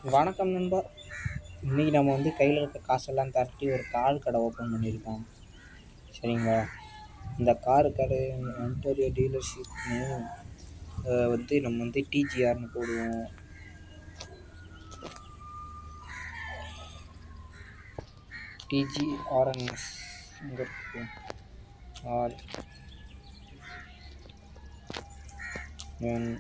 வணக்கம் நண்பா. இன்றைக்கி நம்ம வந்து கையில் இருக்க காசெல்லாம் தரட்டி ஒரு கார் கடை ஓப்பன் பண்ணியிருக்கோம். சரிங்களா? இந்த கார் கடை அன்டோரியோ டீலர்ஷிப்னு வந்து நம்ம வந்து டிஜிஆர்னு போடுவோம். டிஜிஆர்என்எஸ் இங்கே இருக்கு. ஆர் என்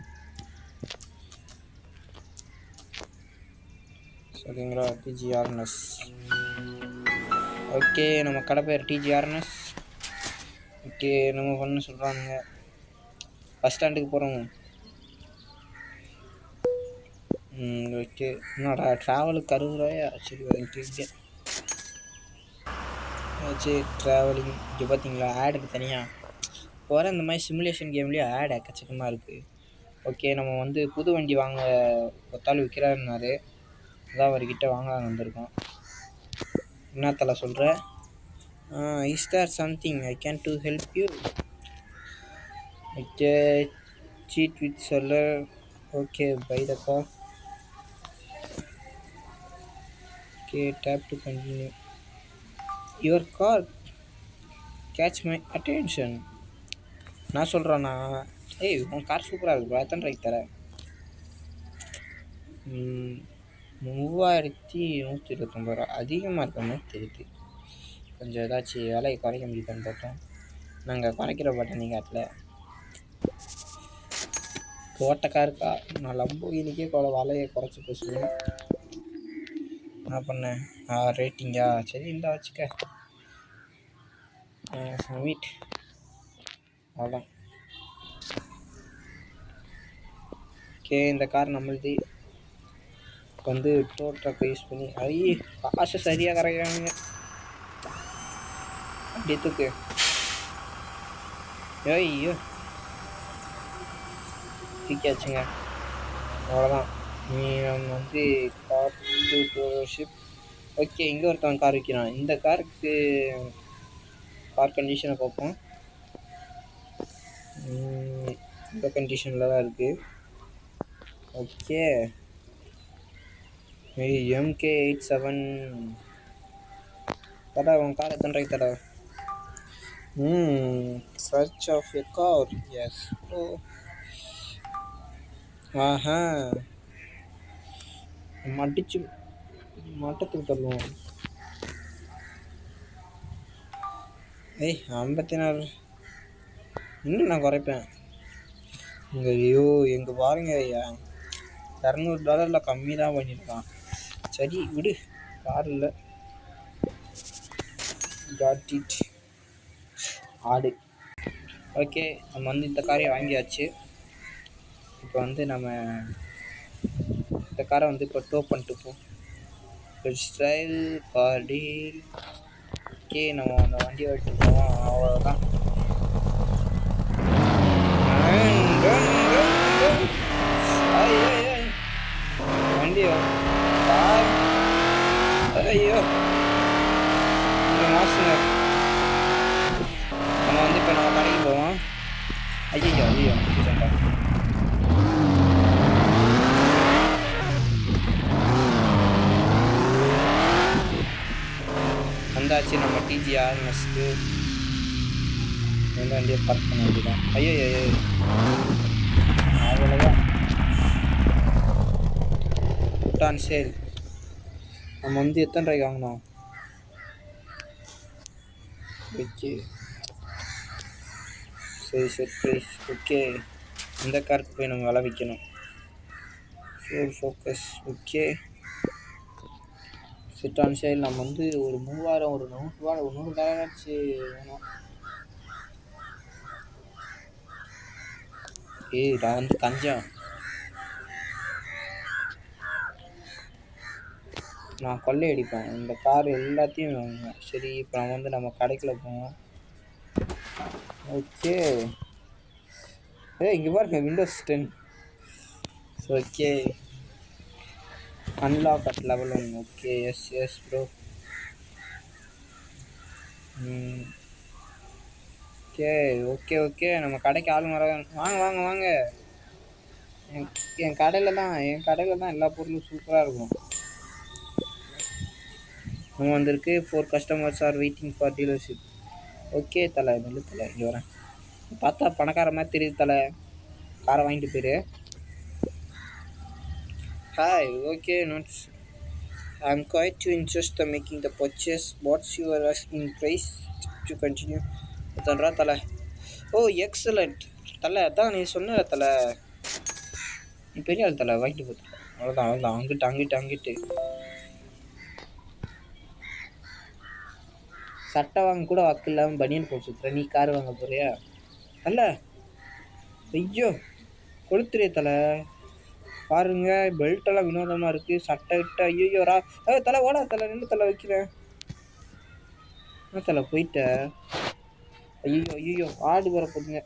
சரிங்களா? டிஜிஆர்என்எஸ். ஓகே, நம்ம கடை பேர் டிஜிஆர்என்எஸ். ஓகே, நம்ம பண்ண சொல்கிறானுங்க பஸ் ஸ்டாண்டுக்கு போகிறோம். ஓகே, என்னடா ட்ராவலுக்கு 60 ரூபாயா? சரி வாங்கிட்டு சரி ட்ராவலிங். இங்கே பார்த்தீங்களா ஆடுக்கு தனியாக போகிற இந்த மாதிரி சிமுலேஷன் கேம்லேயே ஆட் எக்கச்சக்கமாக இருக்குது. ஓகே, நம்ம வந்து புது வண்டி வாங்க ஒத்தாள் விற்கிறாருனாரு. அதான் அவர்கிட்ட வாங்கலாம் வந்திருக்கோம். என்ன தலை சொல்கிற? Is there something I can do help you? Okay, seat with seller. Okay, buy the car. Okay, tap to continue. Your car catch my attention. நான் சொல்கிறேண்ணா, உன் கார் சூப்பராக இருக்குப்பா. எத்தனை ரூபாய்க்கு தர? 3129 ரூபா. அதிகமாக இருக்க மாதிரி தெரியுது. கொஞ்சம் ஏதாச்சும் விலையை குறைக்க முடியுதான்னு பார்த்தோம். நாங்கள் குறைக்கிற பட்டன் நீங்கள் காட்டல. ஓட்டக்கா இருக்கா? நான் லம்போகினிக்கே விலையை குறைச்சி பேசுவேன். என்ன பண்ணேன்? ரேட்டிங்கா? சரி இந்த வச்சுக்க. சமிட் அவ்வளோதான். ஓகே, இந்த கார் நம்மளுது. வந்து டோ ட்ரக்கை யூஸ் பண்ணி காசை சரியாக கரைக்கிறானுங்க. அப்படியே தூக்கு. ஐயோ தூக்கியாச்சுங்க. அவ்வளோதான். நம்ம வந்து கார் டூலர்ஷிப். ஓகே, இங்கே ஒருத்தவன் கார் விற்கிறான். இந்த காருக்கு கார் கண்டிஷனை பார்ப்போம். இந்த கண்டிஷனில் தான் இருக்குது. ஓகே, MK87 தடா. உன் கார் எத்தனை ரூபாய்க்கு தடா? Search of a car. Yes. மட்டிச்சு மட்டத்துக்கு தருவோம். 54. இன்னும் நான் குறைப்பேன். ஐயோ, எங்கே பாருங்க ஐயா, $200 கம்மி தான் பண்ணியிருக்கான். சரி விடு, கார் இல்லை. Got it. ஆடு. ஓகே, நம்ம வந்து இந்த காரை வாங்கியாச்சு. இப்போ வந்து நம்ம இந்த காரை வந்து இப்போ டோ பண்ணிட்டு போ ஸ்டைல் கார் டீல். ஓகே, நம்ம அந்த வண்டியை எடுத்து போவோம். அவ்வளோதான். வண்டியோ ஐயோ மாசுங்க. நம்ம வந்து இப்போ நம்ம கடைக்கு போவோம். ஐயோ வந்தாச்சு நம்ம டிஜிஆர்எஸ்க்கு. எந்த வண்டியை பார்க் பண்ண வேண்டியதான். ஐயோ அவ்வளோதான். புட்டான் சேல். நம்ம வந்து எத்தனை ரூபாய்க்கு வாங்கினோம்? ஓகே, சரி செட் ப்ரைஸ். ஓகே, இந்த காருக்கு போய் நம்ம விலை விற்கணும். Full focus. Okay, set on sale. நம்ம வந்து ஒரு 3000 ஒரு $100 வேணும். நான் வந்து கஞ்சம். நான் கொள்ளையடிப்பேன். இந்த கார் எல்லாத்தையும் வாங்குவேன். சரி, இப்போ நம்ம வந்து நம்ம கடைக்குள்ள போவோம். ஓகே, இங்கே பாருங்க, Windows 10. Okay, unlock at level 1. Okay, yes bro. Okay, நம்ம கடைக்கு ஆளுங்க வர. வாங்க. என் கடையில் தான் எல்லா பொருளும் சூப்பராக இருக்கும். நம்ம வந்திருக்கு 4 customers are waiting for dealership. Okay தலை, நெல்லு தலை, இங்கே வரேன். பார்த்தா பணக்கார மாதிரி தெரியுது தலை. காரை வாங்கிட்டு போயிரு. Hi, okay notes. I'm quite too interested in making the purchase. What's your asking price to continue? தல்றா தலை. ஓ எக்ஸலண்ட் தலை, அதான் நீ சொன்ன தலை, நீ பெரிய ஆள் தலை, வாங்கிட்டு போ தலை. அவ்வளோதான் அங்கிட்டு சட்டை வாங்க கூட வாக்கு இல்லாமல் பனியன் போட்டு சுற்றுற நீ கார் வாங்க போறியா தலை? ஐயோ கொளுத்துறிய தலை, பாருங்க பெல்ட்டெல்லாம் வினோதமாக இருக்குது, சட்டை விட்ட. ஐயோ தலை ஓடா தலை, நின்று தலை வைக்கிறேன். என்ன தலை போயிட்ட? ஐயோ ஆடு வர போதுங்க.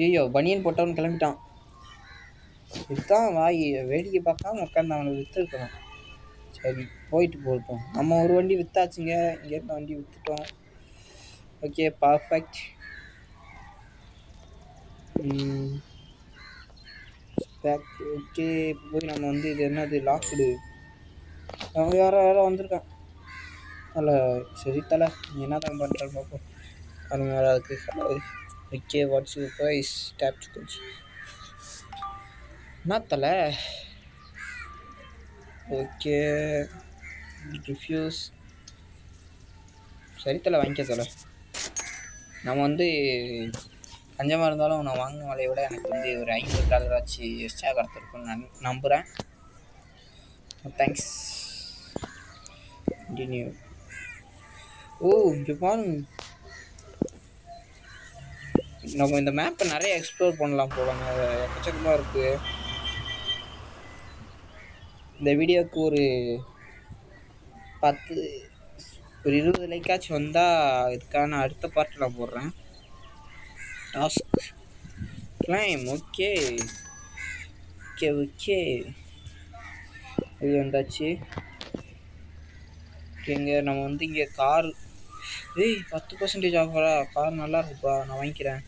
ஐயோ பனியன் போட்டவன் கிளம்பிட்டான். இதுதான் வாய், வேடிக்கை பார்க்காம உட்காந்து அவனை விற்றுருக்கணும். சரி போயிட்டு போட்டோம். நம்ம ஒரு வண்டி விற்றாச்சுங்க, இங்கேருந்து வண்டி விற்றுட்டோம். Okay perfect. ஓகே போய் நம்ம வந்து இது என்னது லாக்குடு, யாரோ வந்திருக்கான் தலை. சரி தலை, நீ என்ன தான் பண்ணுற பார்ப்போம். அது மேலே அதுக்கு okay what's you price tap கொஞ்சம் என்ன தலை? Okay refuse. சரி தலை வாங்கிக்க தலை. நம்ம வந்து கஞ்சமாக இருந்தாலும் நான் வாங்கின விலையை விட எனக்கு வந்து ஒரு $50 ஆச்சு எக்ஸ்ட்ரா கிடச்சிருக்குன்னு நான் நம்புகிறேன். தேங்க்ஸ். கண்டினியூ. ஓ இங்கே பாருங்க, நம்ம இந்த மேப்பை நிறைய எக்ஸ்ப்ளோர் பண்ணலாம் போவாங்க, எக்கச்சக்கமாக இருக்குது. இந்த வீடியோவுக்கு ஒரு 20 லைக்காச்சும் வந்தால் இதுக்கான அடுத்த பார்ட் நான் போடுறேன். Task claim. ஓகே இது வந்தாச்சு. இங்கே நம்ம வந்து இங்கே கார் 10% ஆஃபரா? கார் நல்லா இருக்குப்பா, நான் வாங்கிக்கிறேன்.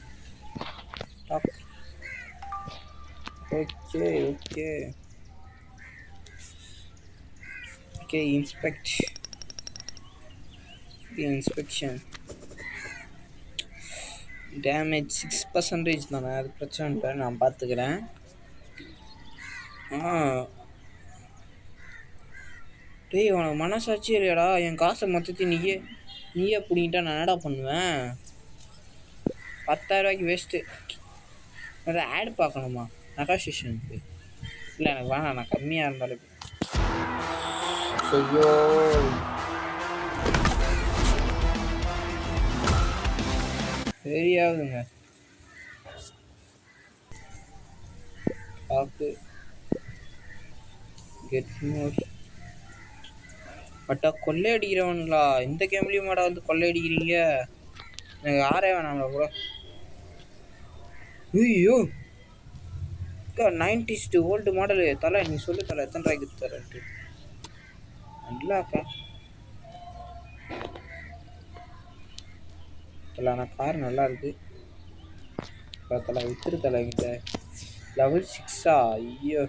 ஓகே இன்ஸ்பெக்ஷன் டேமேஜ் 6% தானே, அது பிரச்சனை இல்லை, நான் பார்த்துக்கிறேன். டேய் உனக்கு மனசாட்சி இல்லையாடா? என் காசை மொத்தத்தையும் நீயே பிடிங்கிட்டா நான் என்னடா பண்ணுவேன்? 10,000 வேஸ்ட்டு. அதை ஆட் பார்க்கணுமா நெகோசியேஷனுக்கு? இல்லை எனக்கு வேணாம், நான் கம்மியாக இருந்தாலும். ஐயோ சரியாகுதுங்க. பார்த்து கெட் மோர். பட்டா கொள்ளையடிக்கிறவனுங்களா இந்த கேம்லேயும் மாடா வந்து கொள்ளையடிக்கிறீங்க? எனக்கு யாரே வேணாங்களா கூட. ஐயோ 90s ஓல்டு மாடலு தலை, நீ சொல்லு தலை, எத்தனை ரூபாய்க்கு தரேன்ட்டு. நல்லாக்கா தலை, ஆனால் கார் நல்லா இருக்கு தலை. வித்துரு தலை, என்கிட்ட level 6. ஐயோ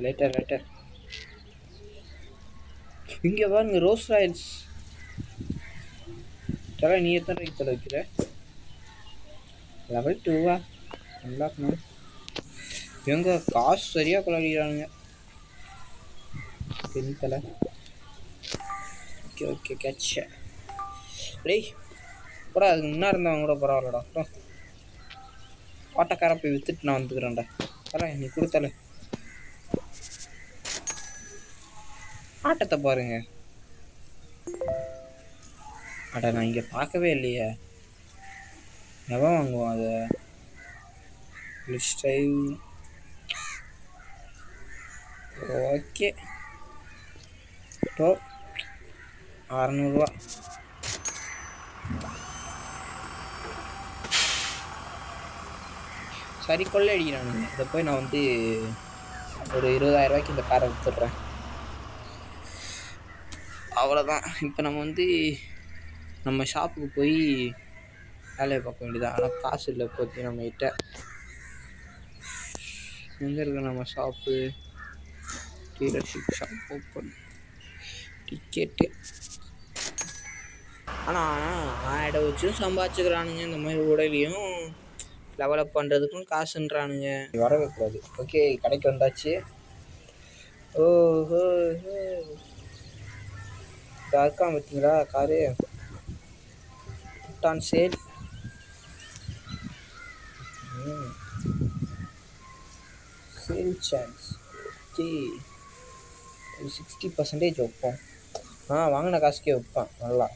லேட்டர் இங்கே பாருங்க ரோஸ் ராயல்ஸ் தலை. நீ எத்தனை ரூபாய்க்கு தலை வைக்கிற? level 2 நல்லாக்கணும். இவங்க காசு சரியாக கொள்ளாடிக்கிறானுங்க தலை. ஓகே கேட்ச. டேய் கூட அதுக்கு முன்னாடி இருந்தவங்க கூட பரவாயில்லடா. ஆட்டோக்கார போய் விற்றுட்டு நான் வந்துக்கிறேன்டா தலை, நீ கொடுத்தல. ஆட்டத்தை பாருங்க. அட நான் இங்கே பார்க்கவே இல்லையே, எவன் வாங்குவான் அதை? ஓகே 600 சரி கொள்ளை அடிக்கிறானுங்க. இதை போய் நான் வந்து ஒரு 20,000 இந்த காரை விற்றுட்றேன். அவ்வளோதான். இப்போ நம்ம வந்து நம்ம ஷாப்புக்கு போய் வேலையை பார்க்க வேண்டியதான். ஆனால் காசு இல்லை இப்போதைக்கு நம்மகிட்ட. எங்கே இருக்கு நம்ம shop? Dealership shop open, ticket. ஆனால் ஆடை வச்சும் சம்பாதிச்சுக்கிறானுங்க. இந்த மாதிரி உடலையும் டெவலப் பண்ணுறதுக்கும் காசுன்றானுங்க. வரவே கூடாது. ஓகே, கடைக்கு வந்தாச்சு. ஓஹோ, இருக்கான் பார்த்தீங்களா car? Put on sale. Sale chance. Okay, 60% வைப்போம். வாங்கின காசுக்கே வைப்பேன். நல்லா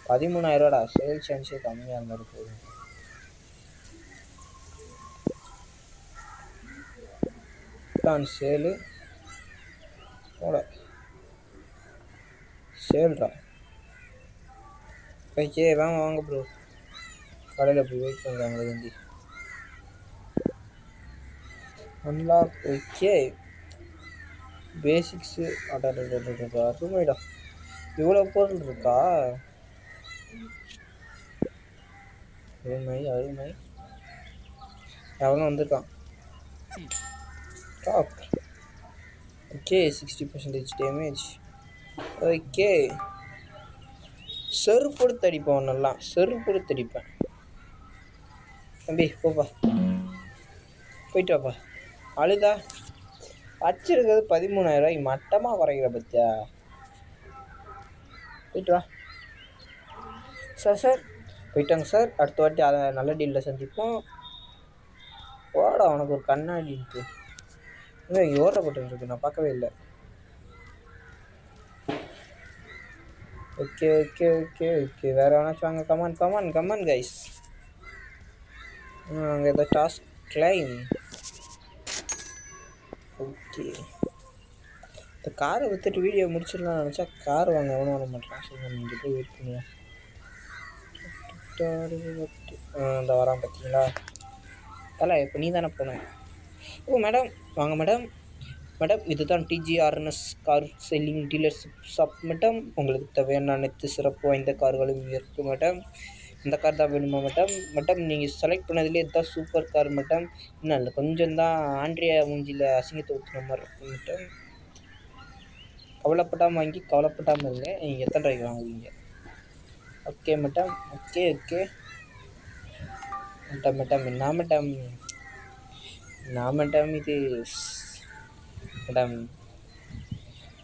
13,000 சேல் சான்ஸே கம்மியாக இருந்தாலும் போதும். புட்டான் சேலு போட சேல்ரா. ஓகே, வாங்க ப்ரோ. கடையில் போய் வெயிட் பண்ணுறாங்க வேண்டி. அன்லாக். Okay, basics. அருமைடா, இவ்வளோ பொருள் இருக்கா? அருமை. எவனும் வந்திருக்கான். டாப். Okay, 60% damage. ஓகே, செருப்பு அடிப்பேன். நல்லா செருப்பு அடிப்பேன். தம்பி போப்பா, போயிட்டு வாப்பா. அழுதா வச்சிருக்கிறது 13,000 மட்டமாக குறைக்கிற பத்தியா? போயிட்டு வா சார். போயிட்டாங்க சார். அடுத்த வாட்டி அதை நல்ல டீலில் சந்திப்போம். ஓடா, உனக்கு ஒரு கண்ணாடின்ட்டு ஓடப்பட்டு நான் பார்க்கவே இல்லை. ஓகே, வேறு வேணாச்சும் வாங்க. Come on guys. அங்கே ஏதோ டாஸ்க் கிளைம். ஓகே, இந்த காரை விற்றுட்டு வீடியோ முடிச்சிடலாம்னு நினச்சா கார் வாங்க எவனும் வர மாட்டேன். சரி, நம்ம இங்கே போய் வெயிட் பண்ணுவோம். இந்த வரான் பார்த்தீங்களா? தலை இப்போ நீ தானே போனேன். ஓ மேடம், வாங்க மேடம். இதுதான் DGRNS car selling dealership shop madam. உங்களுக்கு தேவையான அனைத்து சிறப்பு வாய்ந்த கார்களும் இருக்குது மேடம். இந்த கார் தான் வேணுமா மேடம்? நீங்கள் செலக்ட் பண்ணதுலேயே இதுதான் சூப்பர் கார் மேடம். இன்னும் இல்லை, கொஞ்சம் தான் ஆண்ட்ரியா மூஞ்சியில் அசிங்கத்தை ஊற்றுன மாதிரி இருக்கும் மேடம். கவலைப்படாமல் வாங்கி கவலைப்படாமல் இருங்க. நீங்கள் எத்தனை ரூபாய்க்கு வாங்குவீங்க? Okay madam. என்ன மேடம் இது? மேடம்,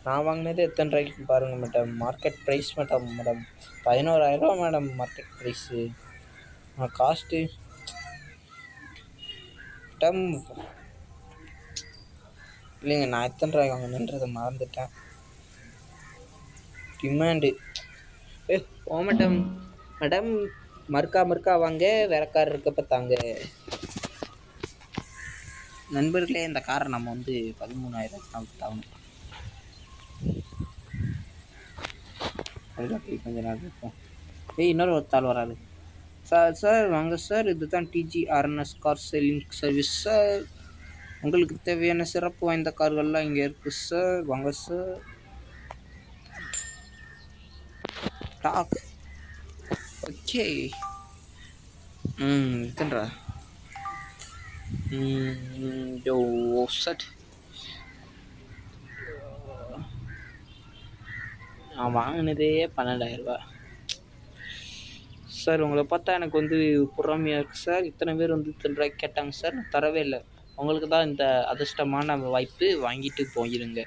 நான் வாங்கினது எத்தனை ரூபாய்க்கு பாருங்கள் madam. Market price madam 11,000 madam market price. Cost madam இல்லைங்க, நான் எத்தனை ரூபாய்க்கு வாங்கினேன்றதை மறந்துட்டேன். டிமாண்டு ஓ மேடம் மறுக்கா வாங்க. வேற கார் இருக்கப்ப தாங்க. நண்பர்களே, இந்த காரை நம்ம வந்து 13,000 வித்தாகணும். அதில் போய் கொஞ்சம் நாள் இருப்போம். இன்னொரு ஒருத்தாள் வராது. சார் வாங்க சார். இதுதான் DGRNS car selling service sir. உங்களுக்கு தேவையான சிறப்பு வாய்ந்த கார்கள்லாம் இங்கே இருக்குது சார். வாங்க சார். டாக். ஓகே, இதுன்றா செட். நான் வாங்கினதே 12,000 சார். உங்களை பார்த்தா எனக்கு வந்து பொறாமையாக இருக்குது சார். இத்தனை பேர் வந்து 10 கேட்டாங்க சார், நான் தரவே இல்லை. உங்களுக்கு தான் இந்த அதிர்ஷ்டமான வாய்ப்பு, வாங்கிட்டு போயிருங்க.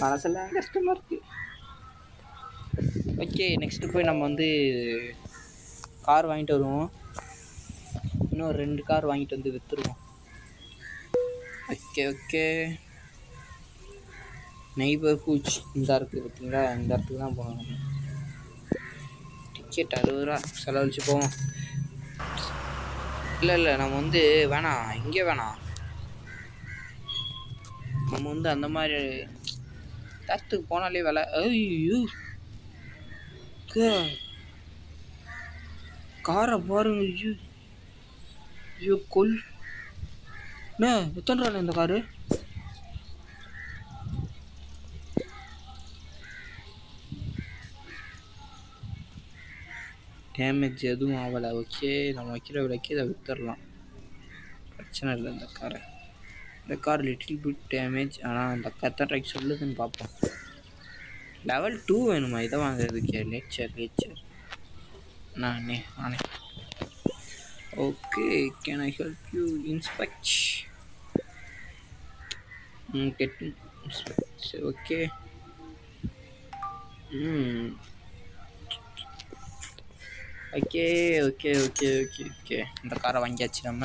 மனசெல்லாம் கஷ்டமாக இருக்குது. ஓகே, நெக்ஸ்ட்டு போய் நம்ம வந்து கார் வாங்கிட்டு வருவோம். இன்னும் 2 கார் வாங்கிட்டு வந்து விற்றுருவோம். ஓகே, நெய்பர்ஹுட் இந்த இருக்குது பார்த்தீங்களா? இந்த இடத்துக்கு தான் போகணும். டிக்கெட் 60 ரூபா செலவழிச்சு போவோம். இல்லை நம்ம வந்து வேணாம், இங்கே வேணாம். நம்ம வந்து அந்த மாதிரி இடத்துக்கு போனாலே வேலை. ஐயோ, காரை பாருங்க. ஐயோ கொல். எத்தனை ரூபா இந்த காரு? டேமேஜ் எதுவும் ஆகலை. ஓகே, நம்ம வைக்கிற விலைக்கு இதை விற்றுடலாம், பிரச்சனை இல்லை. இந்த கார் லிட்டில் பிட் டேமேஜ். ஆனால் அந்த கத்த ட்ரைக் சொல்லுதுன்னு பார்ப்போம். லெவல் 2 வேணுமா இதை வாங்குறதுக்கு? லேச்சர் நானே. Okay, can I help you inspect? Get inspect. Okay. Okay okay okay okay okay இந்த காரை வாங்கியாச்சு நம்ம.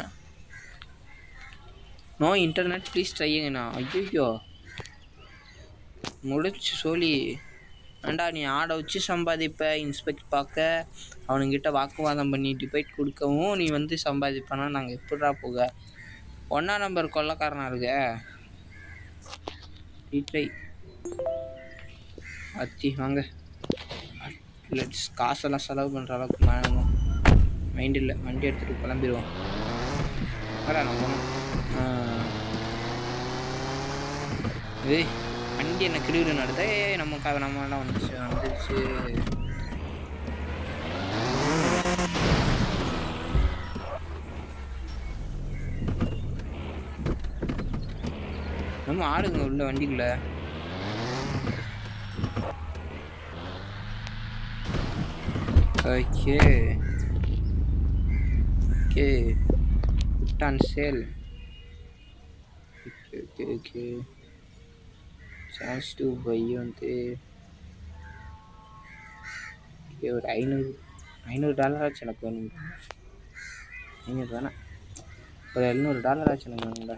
நோ இன்டர்நெட் ப்ளீஸ் ட்ரைங்கண்ணா. ஐயோ முடிச்சு சொல்லி ஏண்டா நீ ஆடை வச்சு சம்பாதிப்ப, இன்ஸ்பெக்ட் பார்க்க அவனுங்கிட்ட வாக்குவாதம் பண்ணி டிபேட் கொடுக்கவும் நீ வந்து சம்பாதிப்பனா? நாங்கள் எப்படிடா போக? 1ஆம் நம்பர் கொள்ளக்காரனா இருக்க. வீட்டை அத்தி வாங்க. காசெல்லாம் செலவு பண்ணுற அளவுக்கு மைண்ட் இல்லை. வண்டி எடுத்துகிட்டு கிளம்பிடுவோம். வேற நம்ம ஏய் வண்டி என்ன கிடுவிடு நடத்த. நம்மலாம் வந்துருச்சு. நம்ம ஆடுங்க உள்ள வண்டிக்குள்ள. Okay okay put on sale. Okay okay chance to buy வந்து ஒரு $500 ஆச்சு எனக்கு வேணும். 500 வேணாம், ஒரு $700 ஆச்சு எனக்கு வேணும்ல.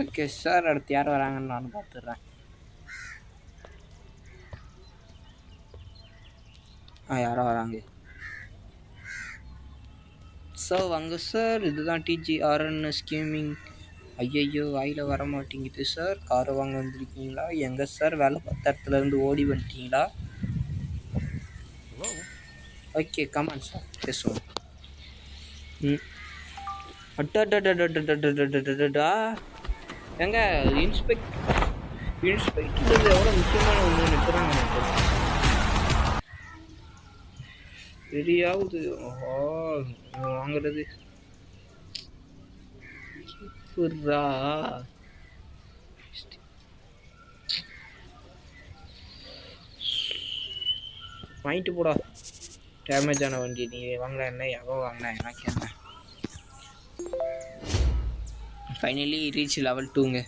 ஓகே சார், அடுத்து யார் வராங்கன்னு நான் பார்த்துட்றேன். யாரோ வராங்க சார். வாங்க சார், இதுதான் TGRN ஸ்கீமிங். ஐயையோ வாயில் வர மாட்டேங்குது சார். காரை வாங்க வந்திருக்கீங்களா? எங்கே சார் வேலை பார்த்த இடத்துலேருந்து ஓடி வந்துட்டீங்களா? ஓகே கமான் சார் பேசுவோம். அட்டா எங்க இன்ஸ்பெக்டர் எவ்வளோ முக்கியமான ஒன்று நிற்கிறாங்க ரெடியாகுது. வாங்குறது வாங்கிட்டு போடா. டேமேஜ் ஆன வண்டி நீ வாங்கினா என்ன, எவ்வளோ வாங்கினா எனக்கு என்ன. ஃபைனலி ரீச் லெவல் 2ங்க.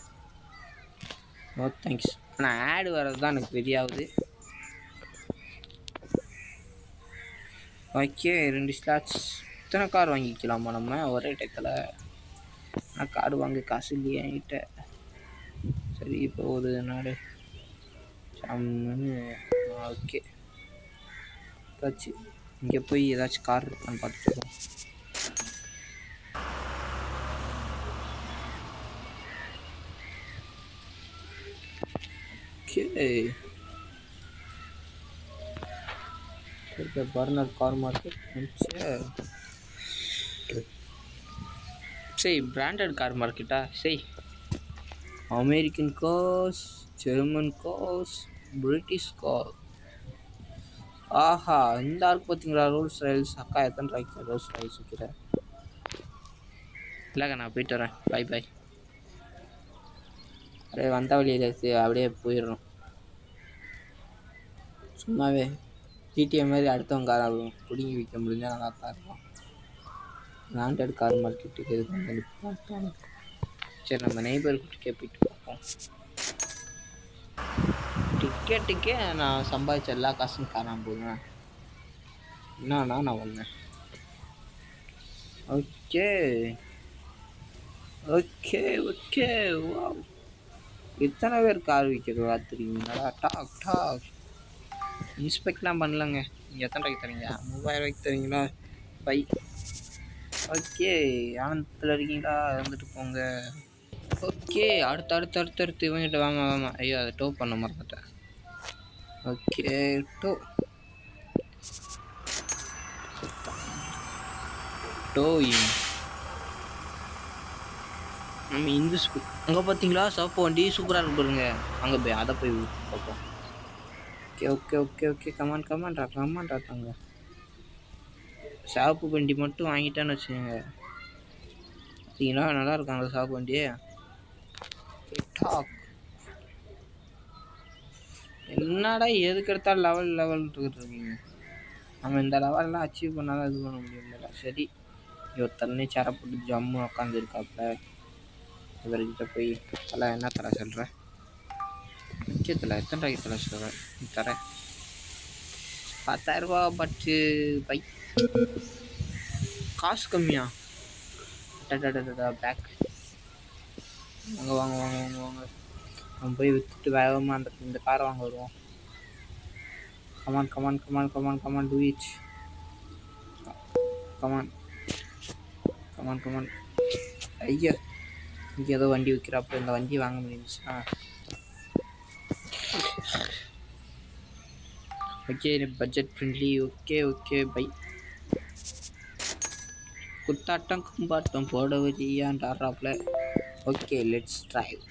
No thanks. ஆனால் ஆடு வர்றது தான் எனக்கு பெரியாகுது. Okay 2 slots. இத்தனை கார் வாங்கிக்கலாமா நம்ம ஒரே டயத்தில்? ஆனால் கார் வாங்க காசு இல்லையே என்கிட்ட. சரி இப்போ ஒரு நாடு ஓகே ஏதாச்சும் இங்கே போய் ஏதாச்சும் கார் இருக்கான்னு பார்த்துட்டு ஓகே பர்னர் கார் மார்க்கெட். சரி பிராண்டட் கார் மார்க்கெட்டா? சரி American cars, German cars, British car. ஆஹா இந்த ஆளுக்கு பார்த்தீங்களா ரோல்ஸ் ராயல்ஸ். அக்கா எத்தனை ரூபாய்க்கு ரோல்ஸ் ராயல்ஸ் விற்கிறேன்? இல்லைக்கா நான் போயிட்டு வரேன். பாய் பாய். அப்படியே வந்த வழியில் அப்படியே போயிடணும். சும்மாவே ஜிடிஏ மாதிரி அடுத்தவங்க கார் பிடிங்கி விற்க முடிஞ்சால் நல்லா தான் இருக்கும். பிராண்டட் கார் மார்க்கெட்டுக்கு எதுக்கு வந்து பார்த்தோம். சரி நம்ம நெய்பர்கிட்டே போயிட்டு பார்ப்போம். டிக்கெட்டுக்கே நான் சம்பாதிச்ச எல்லா காசும் காணாமல் போதுங்க. என்னன்னா நான் வந்தேன். ஓகே ஓகே ஓகே வா. எத்தனை பேர் கார் விற்கிறது பார்த்துருக்கீங்களா? டாக் இன்ஸ்பெக்ட்லாம் பண்ணலங்க. நீங்கள் எத்தனை ரூபாய்க்கு தரீங்க? 3000 ரூபாய்க்கு தரீங்களா? பை ஓகே ஆனந்தத்தில் இருக்கீங்களா? வந்துட்டு போங்க. ஓகே அடுத்து இவங்கிட்ட வாமா. ஐயோ அதை டோ பண்ண மறந்துட்டேன். ஓகே டோயிங் நம்ம இங்கிலீஷ் அங்கே பார்த்தீங்களா சவப்பு வண்டி சூப்பராக இருக்கு பாருங்க. அங்கே போய் அதை போய் பார்ப்போம். ஓகே ஓகே ஓகே ஓகே கமான்டா தாங்க. சாப்பு வண்டி மட்டும் வாங்கிட்டான்னு வச்சுக்கோங்க. பார்த்தீங்களா நல்லா இருக்கும் அந்த சாப்பு வண்டி. டாக் என்னடா எதுக்கு எடுத்தாலும் லெவல் இருக்கீங்க. நம்ம இந்த லெவல்லாம் அச்சீவ் பண்ணாதான் இது பண்ண முடியும்ல. சரி ஒருத்தரனே சேர போட்டு ஜம்மு உட்காந்துருக்காப்புல. இவர்கிட்ட போய் தலை என்ன தர சொல்கிறேன்? முக்கியத்தில் எத்தனை ரூபாய்க்கு தலை சொல்கிறேன்? தரேன் 10,000 ரூபா. பட்டு பை காசு கம்மியா? பேக் வாங்க வாங்க வாங்க வாங்க வாங்க. நம்ம போய் விற்றுட்டு வேகமாக இந்த காரை வாங்க வருவோம். Come on come on come on come on come on do it. Come on come on come on. ஐயா இங்கே ஏதோ வண்டி விற்கிறாப்போ இந்த வண்டி வாங்க முடிஞ்சுச்சா? Okay budget friendly. Okay okay bye. குத்தாட்டம் கும்பாட்டம் போட வரியான்டாராப்ல. Okay let's drive.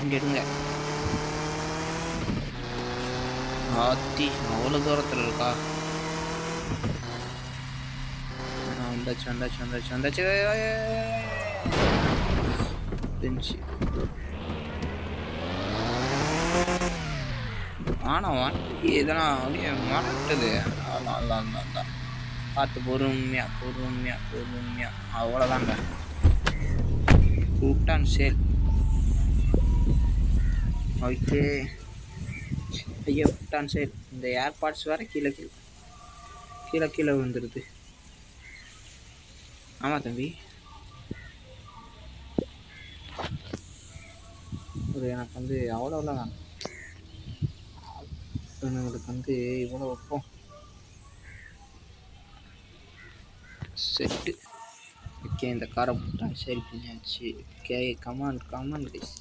இங்கே எடுங்க. ஆத்தி அவ்வளோ தூரத்தில் இருக்கா? வந்தாச்சு வந்தாச்சு வந்தாச்சு வந்தாச்சு. ஆனால் வண்டி இதெல்லாம் அப்படியே மாட்டுது. தான் பார்த்து பொறுமையாக பொறுமையாக பொறுமையாக. அவ்வளோதாங்க. கூட்டான் சேல். ஓகே ஐயோ கூட்டான் சேல். இந்த ஏர்பாட்ஸ் வேறு கீழே கீழே கீழே கீழே விழுந்துருது. ஆமாம் தம்பி, ஒரு எனக்கு வந்து அவ்வளோலாம் உங்களுக்கு வந்து இவ்வளோ வைப்போம். செட்டு. ஓகே இந்த காரை போட்டான் சரி பண்ணியாச்சு. Okay come on come on guys.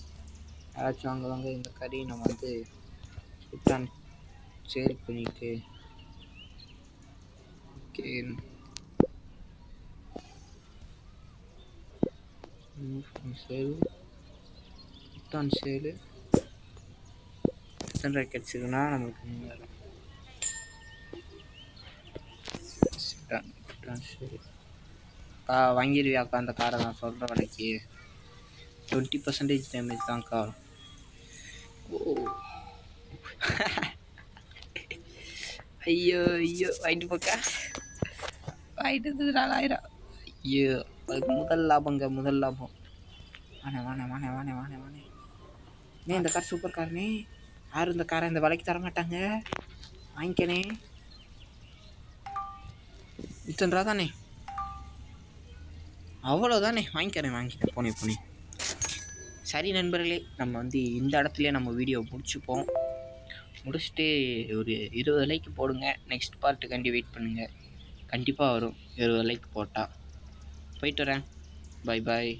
யாராச்சும் வாங்குவாங்க இந்த கறி. நம்ம வந்து போட்டான் சேல் பண்ணிட்டு. ஓகே சேல் போட்டான் சேலு. எத்தனை ரூபாய் கிடச்சிதுன்னா நம்மளுக்கு 3000. வாங்கிடுவியாக்கா அந்த காரை? நான் சொல்கிற விலைக்கு 20% டேமேஜ் தான்க்கா. ஓ ஐயோ ஐயோ வாங்கிட்டு போக்கா. வாங்கிட்டு வந்தது 4000. ஐயோ முதல் லாபங்க முதல் லாபம். வானே வானே வானே வானே வானே வானே. இந்த கார் சூப்பர் கார்னே. யாரும் இந்த காரை இந்த விலைக்கு தர மாட்டாங்க. வாங்கிக்கணே. 100 ரூபா தானே? அவ்வளோதானே. வாங்கிக்கிறேன் போனே. சரி நண்பர்களே, நம்ம வந்து இந்த இடத்துலையே நம்ம வீடியோ முடிச்சுட்டு ஒரு 20 லைக் போடுங்க. நெக்ஸ்ட் பார்ட்டுக்காண்டி வெயிட் பண்ணுங்கள். கண்டிப்பாக வரும் 20 லைக் போட்டால். போயிட்டு வரேன். பாய் பாய்.